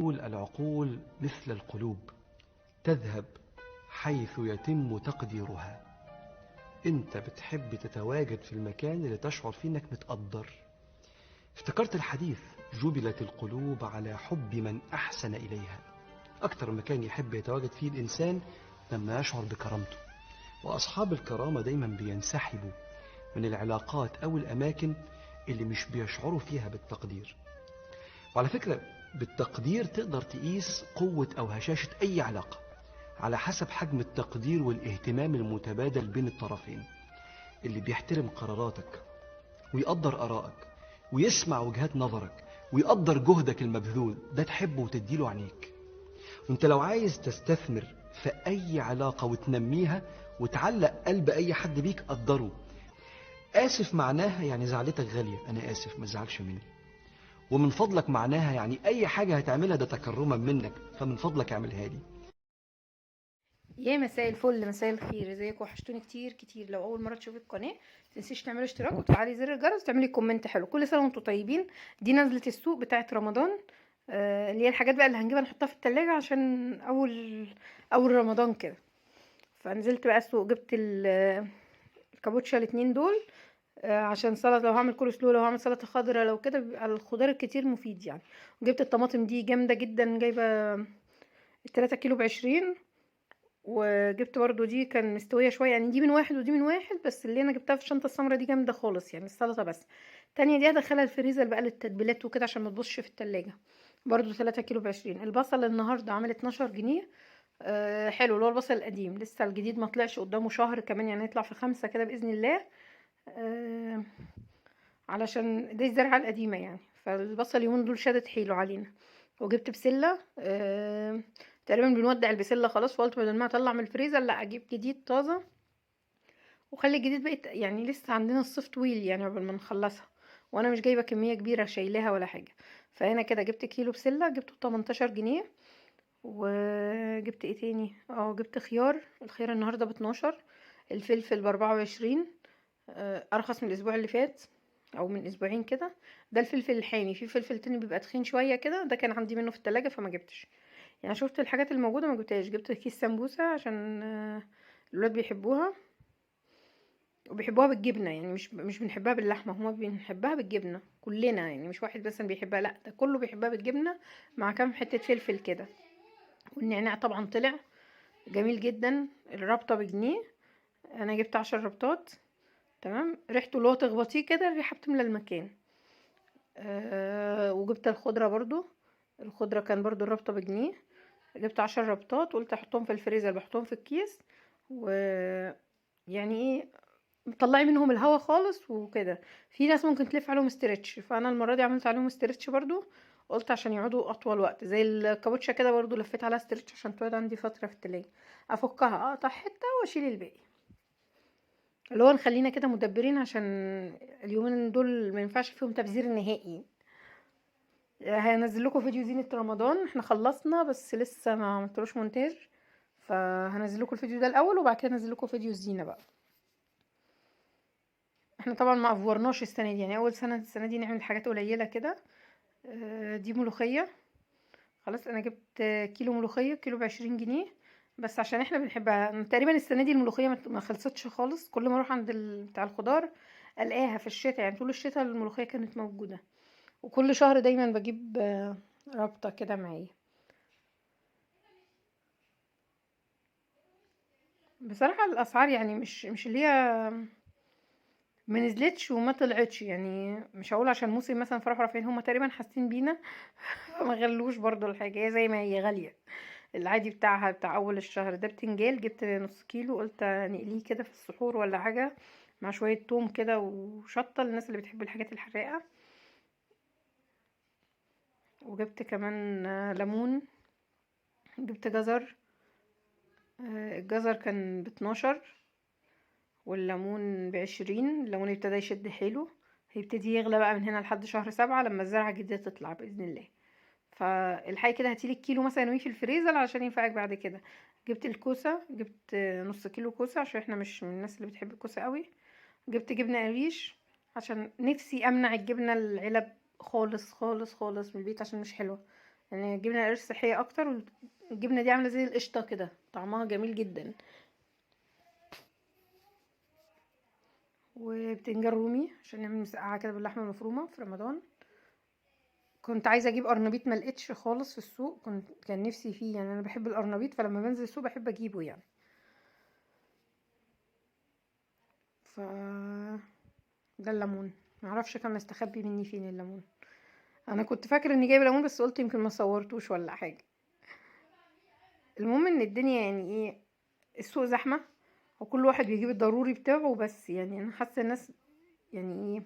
يقول العقول مثل القلوب تذهب حيث يتم تقديرها. انت بتحب تتواجد في المكان اللي تشعر فيه انك متقدر. افتكرت الحديث جبلت القلوب على حب من أحسن إليها. أكتر مكان يحب يتواجد فيه الإنسان لما يشعر بكرامته، وأصحاب الكرامة دايما بينسحبوا من العلاقات أو الأماكن اللي مش بيشعروا فيها بالتقدير. وعلى فكرة، بالتقدير تقدر تقيس قوة أو هشاشة أي علاقة على حسب حجم التقدير والاهتمام المتبادل بين الطرفين. اللي بيحترم قراراتك ويقدر آرائك ويسمع وجهات نظرك ويقدر جهدك المبذول، ده تحبه وتديله عينيك. وانت لو عايز تستثمر في أي علاقة وتنميها وتعلق قلب أي حد بيك، قدره. آسف معناها يعني زعلتك غالية، أنا آسف ما تزعلش مني. ومن فضلك معناها يعني أي حاجة هتعملها ده تكرما منك، فمن فضلك اعملها لي. يا مساء الفل، مساء الخير، ازيكم؟ وحشتوني كتير كتير. لو اول مره تشوفي القناه متنسيش تعملي اشتراك وتفعلي زر الجرس وتعملي كومنت حلو. كل سنه وانتم طيبين. دي نزله السوق بتاعه رمضان. اللي هي الحاجات بقى اللي هنجيبها نحطها في التلاجة عشان اول رمضان كده. فنزلت بقى السوق، جبت الكابوتشا الاتنين دول. عشان سلطه، لو هعمل كول سلو، لو هعمل سلطه خضراء، لو كده بيبقى الخضار الكتير مفيد يعني. وجبت الطماطم دي جامده جدا، جايبه 3 كيلو ب20. وجبت برضو دي كان مستوية شوية، يعني دي من واحد ودي من واحد، بس اللي انا جبتها في الشنطة السمرا دي جامدة خالص يعني السلطة بس. التانية دي هدخلها الفريزر بقى للتتبيلات وكده عشان ما تبصش في التلاجة. برضو 3 كيلو ب20. البصل النهاردة عامل 12 جنيه. حلو، اللي هو البصل القديم، لسه الجديد ما طلعش قدامه شهر كمان، يعني هيطلع في 5 كده بإذن الله. آه علشان دي الزرعة القديمة يعني، فالبصل اليومين دول شادت حيله علينا. وجبت بسلة. تقريبا بنودع البسلة خلاص، فقلت بدل ما اطلع من الفريزر لا اجيب جديد طازة. وخلي الجديد بقيت يعني لسه عندنا الصيف طويل يعني قبل ما نخلصها. وانا مش جايبة كمية كبيرة شايلاها ولا حاجة. فهنا كده جبت كيلو بسلة، جبته 18 جنيه. وجبت ايه تاني؟ جبت خيار. الخيار النهاردة ب12. الفلفل ب24. ارخص من الاسبوع اللي فات او من اسبوعين كده. ده الفلفل الحامي، في فلفل تاني بيبقى تخين شويه كده، ده كان عندي منه في التلاجة فما جبتش. يعني شفت الحاجات الموجوده ما جبتهاش. جبت كيس سمبوسه عشان الولاد بيحبوها. وبيحبوها بالجبنه، يعني مش بنحبها باللحمه، هما بنحبها بالجبنه كلنا، يعني مش واحد بس اللي بيحبها، لا ده كله بيحبها بالجبنه. مع كام حته فلفل كده. والنعناع طبعا طلع جميل جدا. الرابطه بجنيه. انا جبت 10 ربطات. تمام، ريحته اللي هو تخبطيه كده الريحه بتملى المكان. وجبت الخضره برضو. الخضره كان برضو الرابطه بجنيه. جبت 10 ربطات، قلت احطهم في الفريزر، بحطهم في الكيس. و يعني ايه، طلعي منهم الهوا خالص وكده. في ناس ممكن تلف عليهم استرتش، فانا المره دي عملت عليهم استرتش برضو. قلت عشان يقعدوا اطول وقت، زي الكابوتشا كده برضو لفيت عليها استرتش عشان تقعد عندي فتره في التلاجة. افكها اقطع حته واشيل الباقي. اللي هو نخلينا كده مدبرين، عشان اليومين دول ما ينفعش فيهم تبذير نهائي. هنزل لكم فيديو زينة رمضان، احنا خلصنا بس لسه ما عملتلوش مونتاج. فهنزل لكم الفيديو ده الاول وبعد كده انزل لكم فيديو الزينة بقى. احنا طبعا ما افورناش السنه دي، يعني اول سنه السنه دي نعمل حاجات قليله كده. دي ملوخيه. خلاص انا جبت كيلو ملوخيه، كيلو ب20 جنيه. بس عشان احنا بنحبها تقريبا السنه دي الملوخيه ما خلصتش خالص، كل ما اروح عند بتاع الخضار الاقيها في الشتاء، يعني طول الشتاء الملوخيه كانت موجوده. وكل شهر دايما بجيب رابطه كده معايا. بصراحه الاسعار يعني مش اللي هي ما نزلتش وما طلعتش، يعني مش هقول عشان موسم مثلا فرح رافعين، هما تقريبا حاسين بينا. فما غلوش برضو الحاجه، هي زي ما هي غاليه. العادي بتاعها بتاع اول الشهر ده بتنجال، جبت نص كيلو، قلت نقليه كده في السحور ولا حاجه، مع شويه توم كده وشطه للناس اللي بتحب الحاجات الحراقه. وجبت كمان ليمون. جبت جزر. الجزر كان ب12. والليمون ب20. الليمون ابتدى يشد حيله. هيبتدي يغلى بقى من هنا لحد شهر 7 لما الزرعة الجديدة تطلع بإذن الله. فالحقي كده هاتيلي الكيلو مثلا ويه في الفريزر عشان ينفعك بعد كده. جبت الكوسة، جبت نص كيلو كوسة عشان احنا مش من الناس اللي بتحب الكوسة قوي. جبت جبنة قريش عشان نفسي امنع الجبنة العلب خالص خالص خالص من البيت عشان مش حلوة. يعني الجبنه القريش صحيه اكتر، والجبنه دي عامله زي القشطه كده، طعمها جميل جدا. وبتنجان رومي عشان نعمل مسقعه كده باللحمه المفرومه في رمضان. كنت عايزه اجيب قرنبيط، ما لقيتش خالص في السوق، كان نفسي فيه، يعني انا بحب القرنبيط، فلما بنزل السوق بحب اجيبه يعني. ف ده الليمون، معرفش كان مستخبي مني فين الليمون. انا كنت فاكره اني جايبه ليمون، بس قلت يمكن ما صورتوش ولا حاجه. المهم ان الدنيا يعني ايه، السوق زحمه، وكل واحد بيجيب الضروري بتاعه، بس يعني انا حاسه الناس يعني ايه،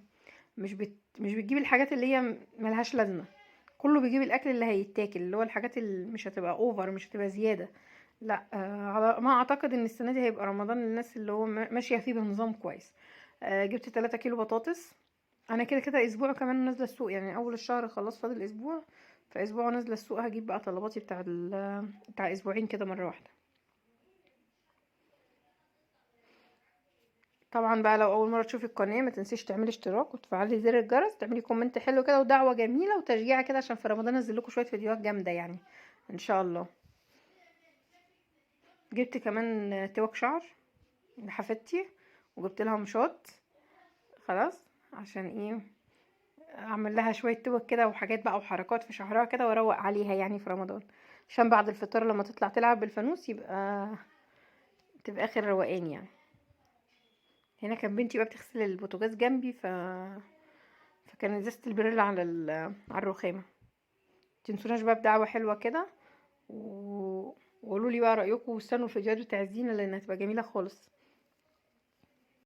مش بتجيب الحاجات اللي هي ملهاش لازمه. كله بيجيب الاكل اللي هيتاكل، اللي هو الحاجات اللي مش هتبقى اوفر، مش هتبقى زياده. لا على ما اعتقد ان السنه دي هيبقى رمضان للناس اللي هو ماشيه فيه بنظام كويس. جبت 3 كيلو بطاطس. انا كده كده اسبوع كمان نازله السوق، يعني اول الشهر خلاص فاضل اسبوع، فاسبوع نازله السوق، هجيب بقى طلباتي بتاع اسبوعين كده مره واحده. طبعا بقى لو اول مره تشوفي القناه ما تنسيش تعملي اشتراك وتفعلي زر الجرس، تعملي كومنت حلو كده ودعوه جميله وتشجيع كده، عشان في رمضان انزل لكم شويه فيديوهات جامده يعني ان شاء الله. جبت كمان توك شعر لحفيدتي، وجبت لها مشاط خلاص، عشان ايه، اعمل لها شويه توك كده وحاجات بقى وحركات في شعرها كده واروق عليها يعني في رمضان، عشان بعد الفطار لما تطلع تلعب بالفانوس تبقى اخر روقان يعني. هنا كان بنتي بقى بتغسل البوتاجاز جنبي، فكان ازازه البريل على الرخامه. متنسوناش بقى بدعوه حلوه كده، وقولوا لي بقى رايكم، واستنوا الفيديوهات بتاع الزينه لانها هتبقى جميله خالص.